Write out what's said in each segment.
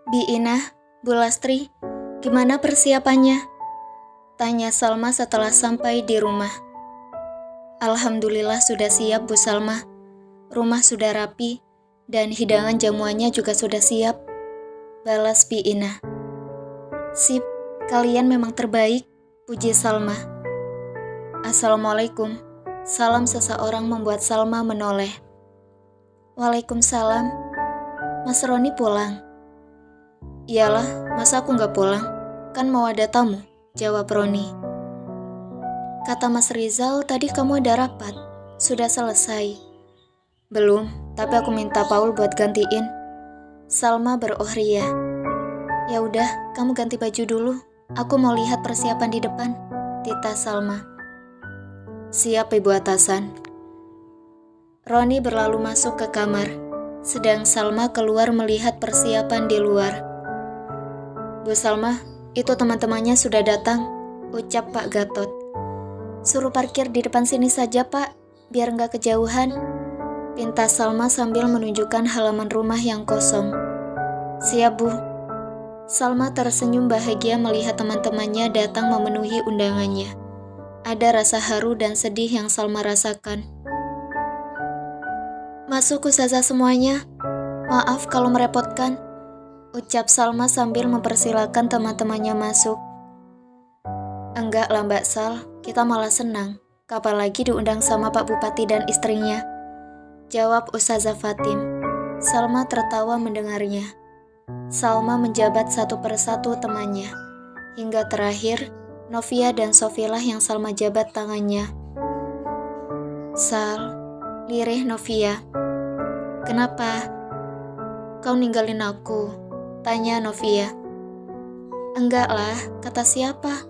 Bi Inah, Bu Lastri, gimana persiapannya? Tanya Salma setelah sampai di rumah. Alhamdulillah sudah siap Bu Salma. Rumah sudah rapi dan hidangan jamuannya juga sudah siap. Balas Bi Inah. Sip, kalian memang terbaik, puji Salma. Assalamualaikum. Salam seseorang membuat Salma menoleh. Waalaikumsalam. Mas Roni pulang? Iyalah, masa aku nggak pulang? Kan mau ada tamu, jawab Roni. Kata Mas Rizal, tadi kamu ada rapat. Sudah selesai. Belum, tapi aku minta Paul buat gantiin. Salma berohria. Ya udah, kamu ganti baju dulu. Aku mau lihat persiapan di depan. Tita Salma. Siap, Ibu Atasan. Roni berlalu masuk ke kamar, sedang Salma keluar melihat persiapan di luar. Bu Salma, itu teman-temannya sudah datang, ucap Pak Gatot. Suruh parkir di depan sini saja, Pak, biar nggak kejauhan, pinta Salma sambil menunjukkan halaman rumah yang kosong. Siap, Bu. Salma tersenyum bahagia melihat teman-temannya datang memenuhi undangannya. Ada rasa haru dan sedih yang Salma rasakan. Masuk Ustazah semuanya. Maaf kalau merepotkan, ucap Salma sambil mempersilakan teman-temannya masuk. Enggak lah Mbak Sal, kita malah senang. Kapan lagi diundang sama Pak Bupati dan istrinya? Jawab Ustazah Fatim. Salma tertawa mendengarnya. Salma menjabat satu persatu temannya. Hingga terakhir, Novia dan Sofilah yang Salma jabat tangannya. Sal, lirih Novia. Kenapa? Kau ninggalin aku? Tanya Novia. Enggak lah, kata siapa?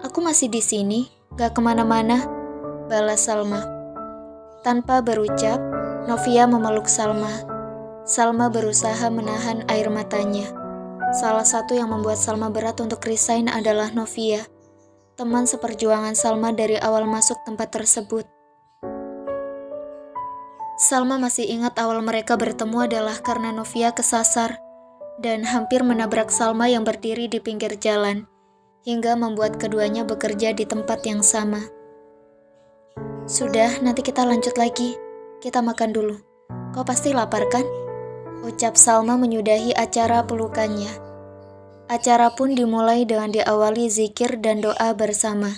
Aku masih di sini, gak kemana-mana, balas Salma. Tanpa berucap, Novia memeluk Salma. Salma berusaha menahan air matanya. Salah satu yang membuat Salma berat untuk resign adalah Novia, teman seperjuangan Salma dari awal masuk tempat tersebut. Salma masih ingat awal mereka bertemu adalah karena Novia kesasar dan hampir menabrak Salma yang berdiri di pinggir jalan, hingga membuat keduanya bekerja di tempat yang sama. Sudah, nanti kita lanjut lagi. Kita makan dulu. Kau pasti lapar kan? Ucap Salma menyudahi acara pelukannya. Acara pun dimulai dengan diawali zikir dan doa bersama.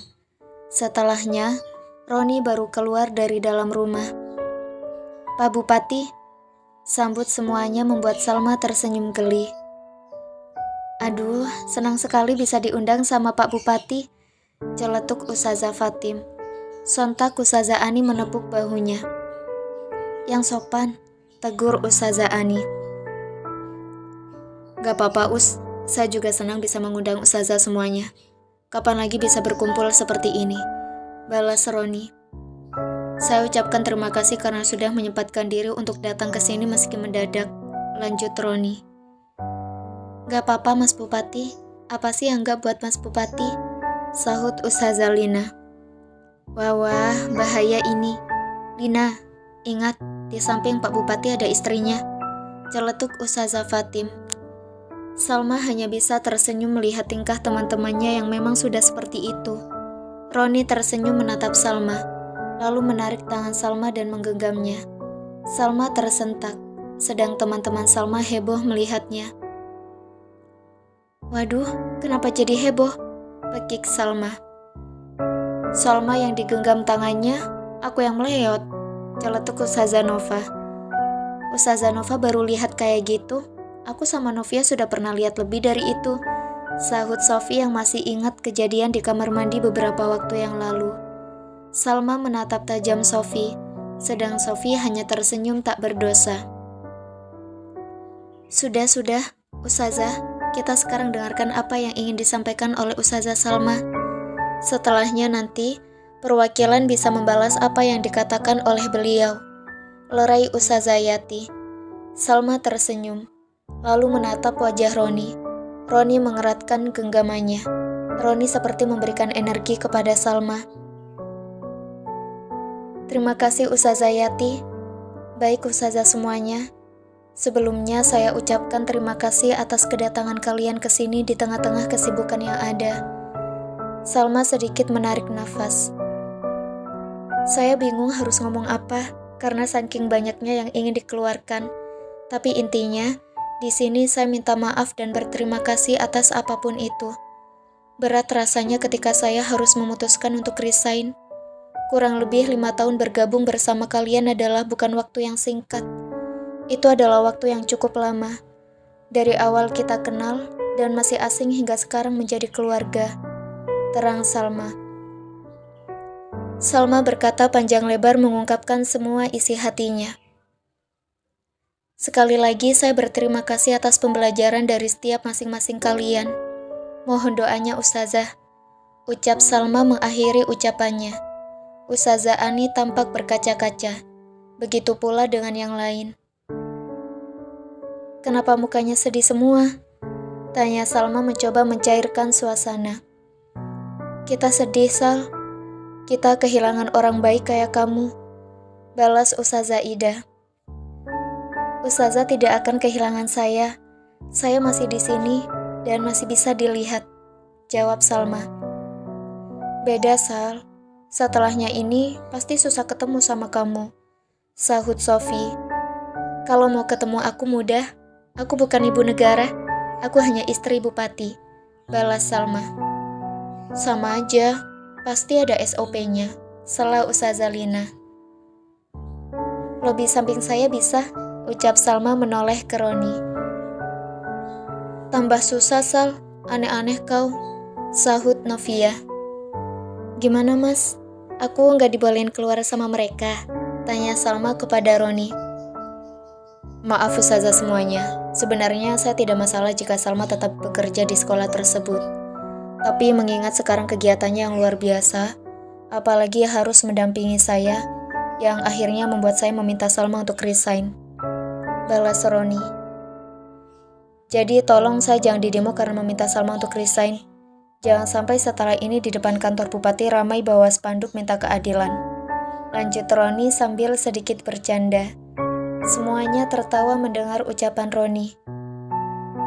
Setelahnya, Roni baru keluar dari dalam rumah. Pak Bupati, sambut semuanya membuat Salma tersenyum geli. Aduh, senang sekali bisa diundang sama Pak Bupati, celetuk Ustazah Fatim. Sontak Ustazah Ani menepuk bahunya. Yang sopan, tegur Ustazah Ani. Gak apa-apa Us, saya juga senang bisa mengundang Ustazah semuanya. Kapan lagi bisa berkumpul seperti ini? Balas Roni. Saya ucapkan terima kasih karena sudah menyempatkan diri untuk datang ke sini meski mendadak, lanjut Roni. Gak apa-apa Mas Bupati, apa sih yang gak buat Mas Bupati? Sahut Ustazah Lina. Wah, bahaya ini. Lina, ingat, di samping Pak Bupati ada istrinya, celetuk Ustazah Fatim. Salma hanya bisa tersenyum melihat tingkah teman-temannya yang memang sudah seperti itu. Roni tersenyum menatap Salma, lalu menarik tangan Salma dan menggenggamnya. Salma tersentak, sedang teman-teman Salma heboh melihatnya. Waduh, kenapa jadi heboh? Pekik Salma. Salma yang digenggam tangannya, aku yang meleot, celetuk Ustazah Nova. Ustazah Nova baru lihat kayak gitu. Aku sama Novia sudah pernah lihat lebih dari itu, sahut Sofi yang masih ingat kejadian di kamar mandi beberapa waktu yang lalu. Salma menatap tajam Sofi, sedang Sofi hanya tersenyum tak berdosa. Sudah, Ustazah, kita sekarang dengarkan apa yang ingin disampaikan oleh Ustazah Salma. Setelahnya nanti, perwakilan bisa membalas apa yang dikatakan oleh beliau. Lerai Ustazah Yati. Salma tersenyum, lalu menatap wajah Roni. Roni mengeratkan genggamannya. Roni seperti memberikan energi kepada Salma. Terima kasih Ustazah Yati. Baik Ustazah semuanya. Sebelumnya saya ucapkan terima kasih atas kedatangan kalian ke sini di tengah-tengah kesibukan yang ada. Salma sedikit menarik nafas. Saya bingung harus ngomong apa karena saking banyaknya yang ingin dikeluarkan. Tapi intinya, di sini saya minta maaf dan berterima kasih atas apapun itu. Berat rasanya ketika saya harus memutuskan untuk resign. Kurang lebih 5 tahun bergabung bersama kalian adalah bukan waktu yang singkat. Itu adalah waktu yang cukup lama. Dari awal kita kenal dan masih asing hingga sekarang menjadi keluarga. Terang Salma. Salma berkata panjang lebar mengungkapkan semua isi hatinya. Sekali lagi saya berterima kasih atas pembelajaran dari setiap masing-masing kalian. Mohon doanya Ustazah. Ucap Salma mengakhiri ucapannya. Ustazah Ani tampak berkaca-kaca. Begitu pula dengan yang lain. Kenapa mukanya sedih semua? Tanya Salma mencoba mencairkan suasana. Kita sedih, Sal. Kita kehilangan orang baik kayak kamu. Balas Ustazah Ida. Ustazah tidak akan kehilangan saya. Saya masih di sini dan masih bisa dilihat. Jawab Salma. Beda, Sal. Setelahnya ini pasti susah ketemu sama kamu. Sahut Sofi. Kalau mau ketemu aku mudah. Aku bukan ibu negara, aku hanya istri bupati, balas Salma. Sama aja, pasti ada SOP-nya, sela Ustazah Lina. Lobi samping saya bisa, ucap Salma menoleh ke Roni. Tambah susah, Sal, aneh-aneh kau, sahut Novia. Gimana mas, aku nggak dibolehin keluar sama mereka, tanya Salma kepada Roni. Maaf Ustazah semuanya, sebenarnya saya tidak masalah jika Salma tetap bekerja di sekolah tersebut. Tapi mengingat sekarang kegiatannya yang luar biasa, apalagi harus mendampingi saya, yang akhirnya membuat saya meminta Salma untuk resign. Balas Roni. Jadi tolong saya jangan didemo karena meminta Salma untuk resign. Jangan sampai setelah ini di depan kantor bupati ramai bawa spanduk minta keadilan. Lanjut Roni sambil sedikit bercanda. Semuanya tertawa mendengar ucapan Roni.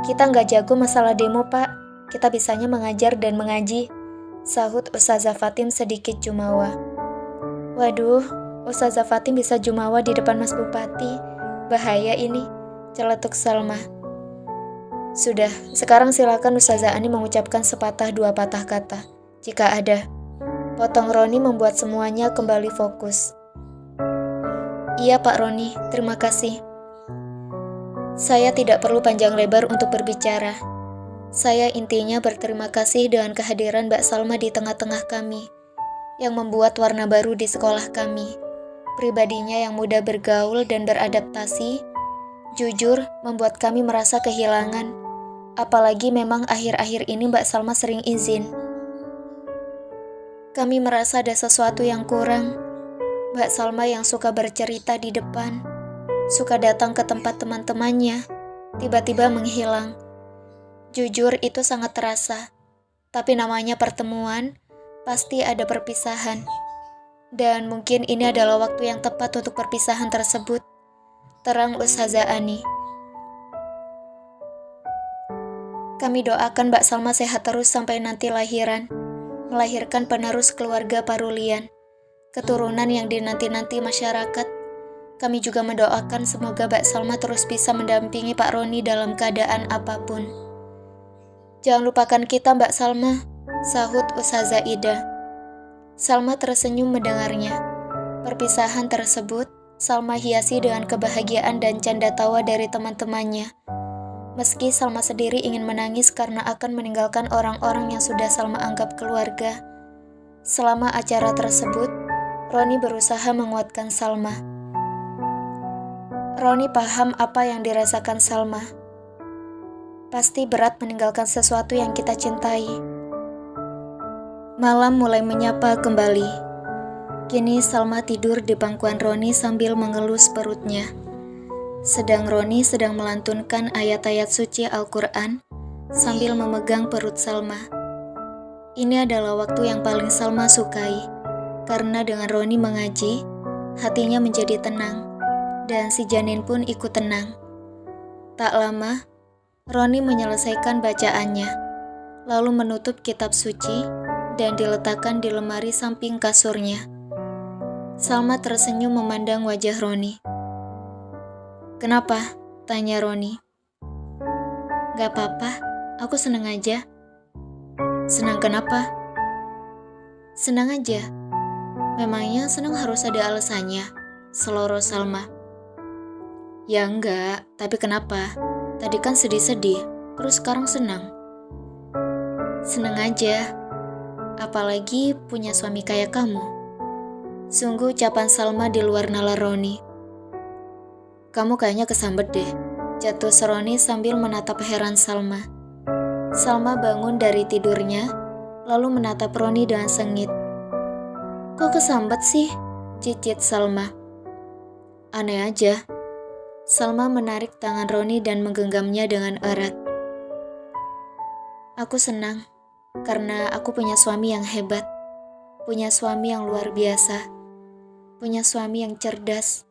Kita nggak jago masalah demo, Pak. Kita bisanya mengajar dan mengaji, sahut Ustazah Fatim sedikit jumawa. Waduh, Ustazah Fatim bisa jumawa di depan Mas Bupati. Bahaya ini, celetuk Salma. Sudah, sekarang silakan Ustazah Ani mengucapkan sepatah dua patah kata, jika ada. Potong Roni membuat semuanya kembali fokus. Iya Pak Roni, terima kasih. Saya tidak perlu panjang lebar untuk berbicara. Saya intinya berterima kasih dengan kehadiran Mbak Salma di tengah-tengah kami, yang membuat warna baru di sekolah kami. Pribadinya yang mudah bergaul dan beradaptasi, jujur membuat kami merasa kehilangan. Apalagi memang akhir-akhir ini Mbak Salma sering izin. Kami merasa ada sesuatu yang kurang. Mbak Salma yang suka bercerita di depan, suka datang ke tempat teman-temannya, tiba-tiba menghilang. Jujur itu sangat terasa, tapi namanya pertemuan, pasti ada perpisahan. Dan mungkin ini adalah waktu yang tepat untuk perpisahan tersebut, terang Ustazah Ani. Kami doakan Mbak Salma sehat terus sampai nanti lahiran, melahirkan penerus keluarga Parulian. Keturunan yang dinanti-nanti masyarakat. Kami juga mendoakan semoga Mbak Salma terus bisa mendampingi Pak Roni dalam keadaan apapun. Jangan lupakan kita Mbak Salma, sahut Ustazah Ida. Salma tersenyum mendengarnya. Perpisahan tersebut, Salma hiasi dengan kebahagiaan dan canda tawa dari teman-temannya. Meski Salma sendiri ingin menangis karena akan meninggalkan orang-orang yang sudah Salma anggap keluarga. Selama acara tersebut, Roni berusaha menguatkan Salma. Roni paham apa yang dirasakan Salma. Pasti berat meninggalkan sesuatu yang kita cintai. Malam mulai menyapa kembali. Kini Salma tidur di pangkuan Roni sambil mengelus perutnya. Sedang Roni sedang melantunkan ayat-ayat suci Al-Quran sambil memegang perut Salma. Ini adalah waktu yang paling Salma sukai. Karena dengan Roni mengaji, hatinya menjadi tenang, dan si janin pun ikut tenang. Tak lama, Roni menyelesaikan bacaannya, lalu menutup kitab suci dan diletakkan di lemari samping kasurnya. Salma tersenyum memandang wajah Roni. "Kenapa?" tanya Roni. "Gak apa-apa, aku senang aja." "Senang kenapa?" "Senang aja." "Memangnya senang harus ada alasannya?" seloroh Salma. "Ya enggak, tapi kenapa? Tadi kan sedih-sedih, terus sekarang senang." "Senang aja, apalagi punya suami kayak kamu." Sungguh ucapan Salma di luar nalar Roni. "Kamu kayaknya kesambet deh," jatuh Roni sambil menatap heran Salma. Salma bangun dari tidurnya, lalu menatap Roni dengan sengit. "Kok kesambet sih?" cicit Salma. "Aneh aja." Salma menarik tangan Roni dan menggenggamnya dengan erat. "Aku senang, karena aku punya suami yang hebat, punya suami yang luar biasa, punya suami yang cerdas,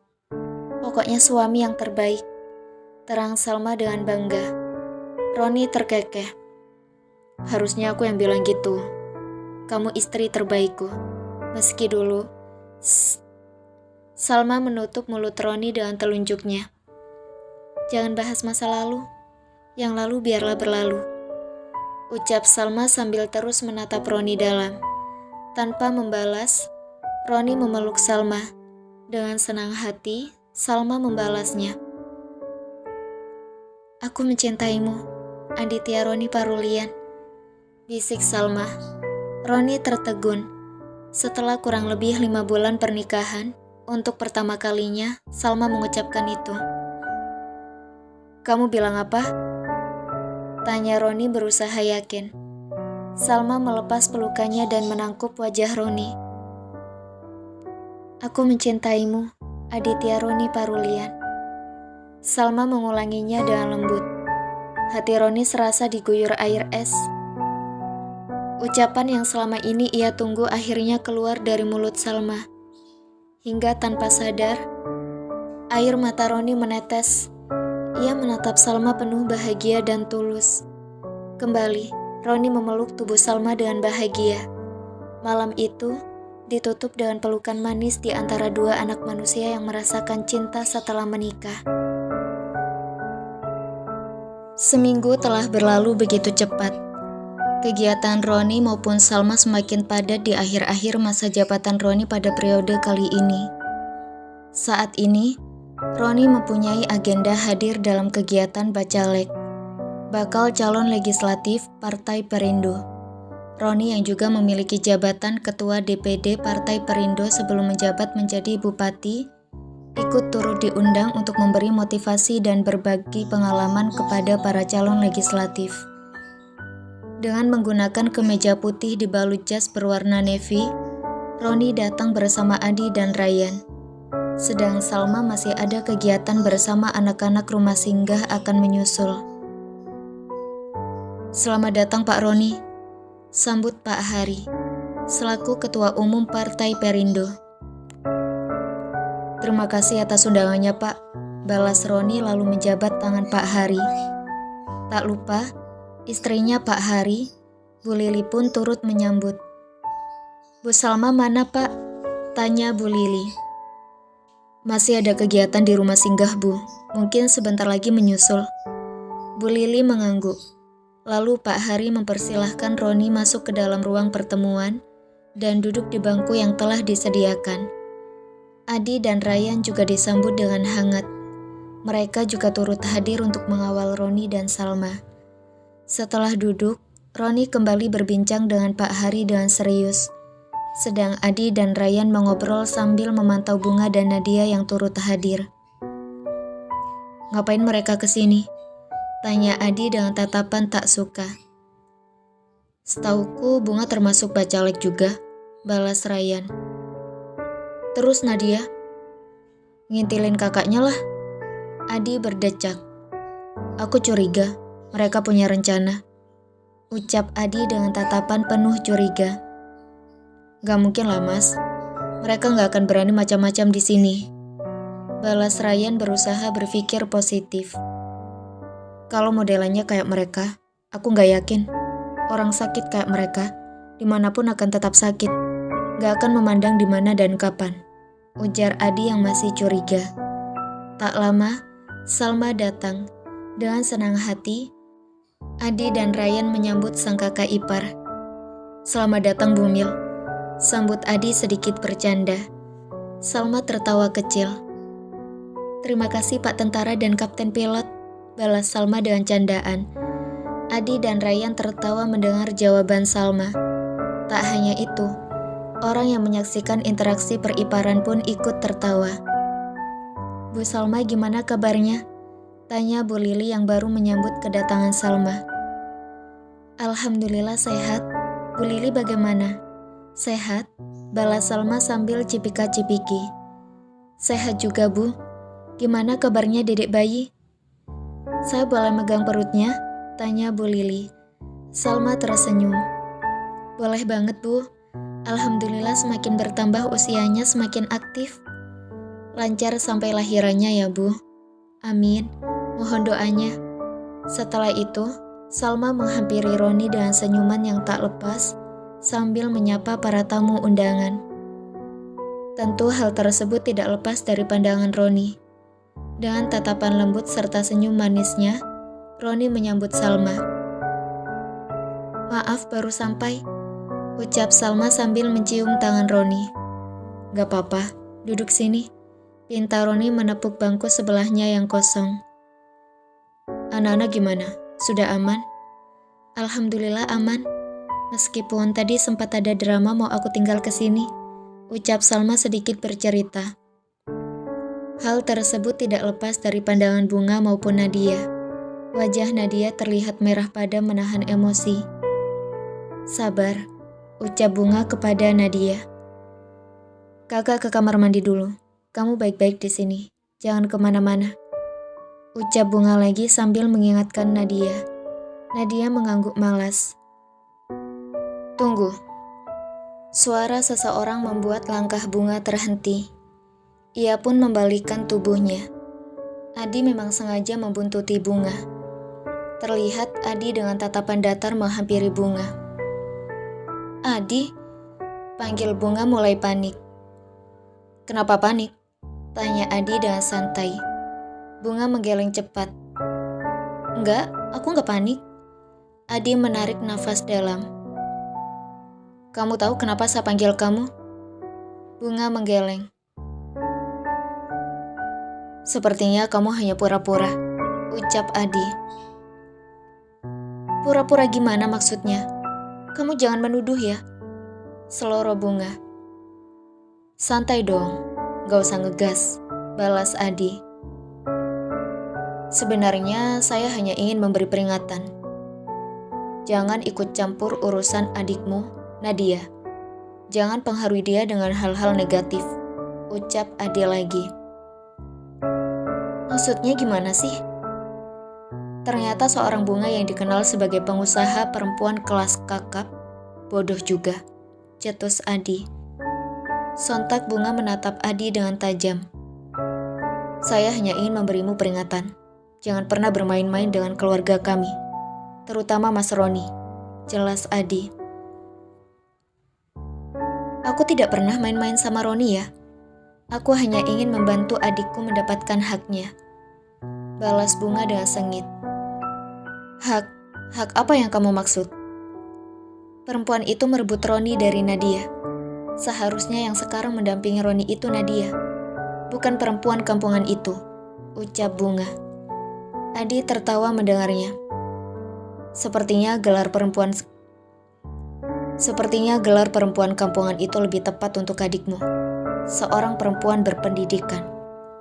pokoknya suami yang terbaik," terang Salma dengan bangga. Roni terkekeh. "Harusnya aku yang bilang gitu. Kamu istri terbaikku. Meski dulu..." Salma menutup mulut Roni dengan telunjuknya. "Jangan bahas masa lalu. Yang lalu biarlah berlalu," ucap Salma sambil terus menatap Roni dalam. Tanpa membalas, Roni memeluk Salma. Dengan senang hati, Salma membalasnya. "Aku mencintaimu, Aditya Roni Parulian," bisik Salma. Roni tertegun. Setelah kurang lebih 5 bulan pernikahan, untuk pertama kalinya Salma mengucapkan itu. "Kamu bilang apa?" tanya Roni berusaha yakin. Salma melepas pelukannya dan menangkup wajah Roni. "Aku mencintaimu, Aditya Roni Parulian." Salma mengulanginya dengan lembut. Hati Roni serasa diguyur air es. Ucapan yang selama ini ia tunggu akhirnya keluar dari mulut Salma. Hingga tanpa sadar, air mata Roni menetes. Ia menatap Salma penuh bahagia dan tulus. Kembali, Roni memeluk tubuh Salma dengan bahagia. Malam itu, ditutup dengan pelukan manis di antara dua anak manusia yang merasakan cinta setelah menikah. Seminggu telah berlalu begitu cepat. Kegiatan Roni maupun Salma semakin padat di akhir-akhir masa jabatan Roni pada periode kali ini. Saat ini, Roni mempunyai agenda hadir dalam kegiatan Bacalek, bakal calon legislatif Partai Perindo. Roni yang juga memiliki jabatan Ketua DPD Partai Perindo sebelum menjabat menjadi Bupati, ikut turut diundang untuk memberi motivasi dan berbagi pengalaman kepada para calon legislatif. Dengan menggunakan kemeja putih dibalut jas berwarna navy, Roni datang bersama Adi dan Ryan. Sedang Salma masih ada kegiatan bersama anak-anak rumah singgah akan menyusul. "Selamat datang Pak Roni," sambut Pak Hari, selaku Ketua Umum Partai Perindo. "Terima kasih atas undangannya Pak," balas Roni lalu menjabat tangan Pak Hari. Tak lupa, istrinya Pak Hari, Bu Lili pun turut menyambut. "Bu Salma mana Pak?" tanya Bu Lili. "Masih ada kegiatan di rumah singgah Bu, mungkin sebentar lagi menyusul." Bu Lili mengangguk. Lalu Pak Hari mempersilahkan Roni masuk ke dalam ruang pertemuan dan duduk di bangku yang telah disediakan. Adi dan Ryan juga disambut dengan hangat. Mereka juga turut hadir untuk mengawal Roni dan Salma. Setelah duduk, Roni kembali berbincang dengan Pak Hari dengan serius. Sedang Adi dan Ryan mengobrol sambil memantau Bunga dan Nadia yang turut hadir. "Ngapain mereka kesini?" tanya Adi dengan tatapan tak suka. "Setauku Bunga termasuk Bacalek juga," balas Ryan. "Terus Nadia?" "Ngintilin kakaknya lah." Adi berdecak. "Aku curiga mereka punya rencana," ucap Adi dengan tatapan penuh curiga. "Gak mungkin lah Mas, mereka gak akan berani macam-macam di sini," balas Ryan berusaha berpikir positif. Kalau modelannya kayak mereka, aku nggak yakin. Orang sakit kayak mereka, dimanapun akan tetap sakit. Nggak akan memandang di mana dan kapan. Ujar Adi yang masih curiga. Tak lama, Salma datang. Dengan senang hati, Adi dan Ryan menyambut sang kakak ipar. Selamat datang Bumil, sambut Adi sedikit bercanda. Salma tertawa kecil. Terima kasih Pak Tentara dan Kapten Pilot, balas Salma dengan candaan. Adi dan Ryan tertawa mendengar jawaban Salma. Tak hanya itu, orang yang menyaksikan interaksi periparan pun ikut tertawa. Bu Salma gimana kabarnya? Tanya Bu Lili yang baru menyambut kedatangan Salma. Alhamdulillah sehat. Bu Lili bagaimana? Sehat, balas Salma sambil cipika-cipiki. Sehat juga Bu. Gimana kabarnya dedek bayi? Saya boleh megang perutnya? Tanya Bu Lili. Salma tersenyum. Boleh banget Bu. Alhamdulillah semakin bertambah usianya semakin aktif. Lancar sampai lahirannya ya Bu. Amin. Mohon doanya. Setelah itu, Salma menghampiri Roni dengan senyuman yang tak lepas sambil menyapa para tamu undangan. Tentu hal tersebut tidak lepas dari pandangan Roni. Dengan tatapan lembut serta senyum manisnya, Roni menyambut Salma. Maaf baru sampai, ucap Salma sambil mencium tangan Roni. Gak apa-apa, duduk sini. Pinta Roni menepuk bangku sebelahnya yang kosong. Anak-anak gimana? Sudah aman? Alhamdulillah aman. Meskipun tadi sempat ada drama mau aku tinggal ke sini, ucap Salma sedikit bercerita. Hal tersebut tidak lepas dari pandangan Bunga maupun Nadia. Wajah Nadia terlihat merah padam menahan emosi. Sabar, ucap Bunga kepada Nadia. Kakak ke kamar mandi dulu. Kamu baik-baik di sini. Jangan kemana-mana. Ucap Bunga lagi sambil mengingatkan Nadia. Nadia mengangguk malas. Tunggu. Suara seseorang membuat langkah Bunga terhenti. Ia pun membalikkan tubuhnya. Adi memang sengaja membuntuti Bunga. Terlihat Adi dengan tatapan datar menghampiri Bunga. Adi, panggil Bunga mulai panik. Kenapa panik? Tanya Adi dengan santai. Bunga menggeleng cepat. Enggak, aku enggak panik. Adi menarik nafas dalam. Kamu tahu kenapa saya panggil kamu? Bunga menggeleng. Sepertinya kamu hanya pura-pura, ucap Adi. Pura-pura gimana maksudnya? Kamu jangan menuduh ya. Seloro Bunga. Santai dong, gak usah ngegas, balas Adi. Sebenarnya saya hanya ingin memberi peringatan. Jangan ikut campur urusan adikmu, Nadia. Jangan pengaruhi dia dengan hal-hal negatif, ucap Adi lagi. Maksudnya gimana sih? Ternyata seorang Bunga yang dikenal sebagai pengusaha perempuan kelas kakap, bodoh juga, cetus Adi. Sontak Bunga menatap Adi dengan tajam. Saya hanya ingin memberimu peringatan. Jangan pernah bermain-main dengan keluarga kami, terutama Mas Roni, jelas Adi. Aku tidak pernah main-main sama Roni ya. Aku hanya ingin membantu adikku mendapatkan haknya, balas Bunga dengan sengit. Hak apa yang kamu maksud? Perempuan itu merebut Roni dari Nadia. Seharusnya yang sekarang mendampingi Roni itu Nadia, bukan perempuan kampungan itu, ucap Bunga. Adi tertawa mendengarnya. Sepertinya gelar perempuan kampungan itu lebih tepat untuk adikmu. Seorang perempuan berpendidikan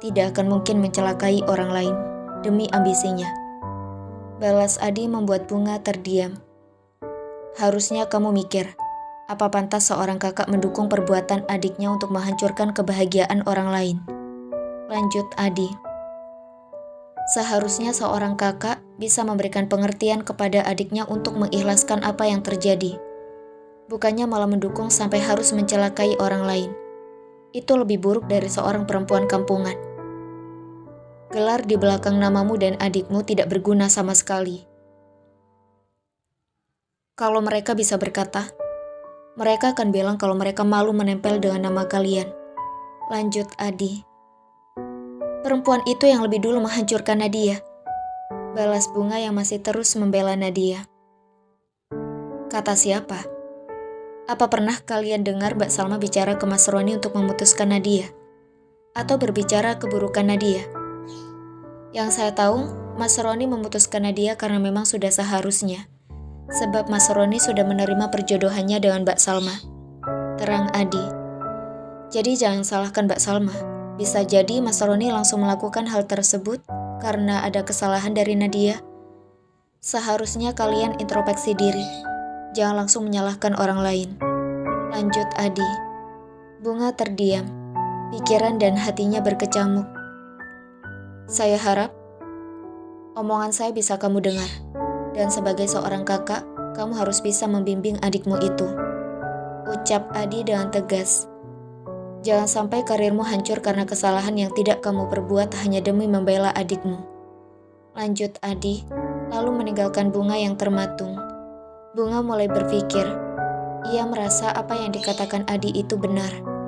tidak akan mungkin mencelakai orang lain demi ambisinya. Balas Adi membuat Bunga terdiam. Harusnya kamu mikir, apa pantas seorang kakak mendukung perbuatan adiknya untuk menghancurkan kebahagiaan orang lain? Lanjut Adi. Seharusnya seorang kakak bisa memberikan pengertian kepada adiknya untuk mengikhlaskan apa yang terjadi. Bukannya malah mendukung sampai harus mencelakai orang lain. Itu lebih buruk dari seorang perempuan kampungan. Gelar di belakang namamu dan adikmu tidak berguna sama sekali. Kalau mereka bisa berkata, mereka akan bilang kalau mereka malu menempel dengan nama kalian. Lanjut Adi. Perempuan itu yang lebih dulu menghancurkan Nadia. Balas Bunga yang masih terus membela Nadia. Kata siapa? Apa pernah kalian dengar Mbak Salma bicara ke Mas Roni untuk memutuskan Nadia? Atau berbicara keburukan Nadia? Yang saya tahu, Mas Roni memutuskan Nadia karena memang sudah seharusnya. Sebab Mas Roni sudah menerima perjodohannya dengan Mbak Salma. Terang Adi. Jadi jangan salahkan Mbak Salma. Bisa jadi Mas Roni langsung melakukan hal tersebut karena ada kesalahan dari Nadia. Seharusnya kalian introspeksi diri. Jangan langsung menyalahkan orang lain. Lanjut Adi. Bunga terdiam. Pikiran dan hatinya berkecamuk. Saya harap omongan saya bisa kamu dengar. Dan sebagai seorang kakak, kamu harus bisa membimbing adikmu itu. Ucap Adi dengan tegas. Jangan sampai karirmu hancur karena kesalahan yang tidak kamu perbuat hanya demi membela adikmu. Lanjut Adi, lalu meninggalkan Bunga yang termatung. Bunga mulai berpikir. Ia merasa apa yang dikatakan Adi itu benar.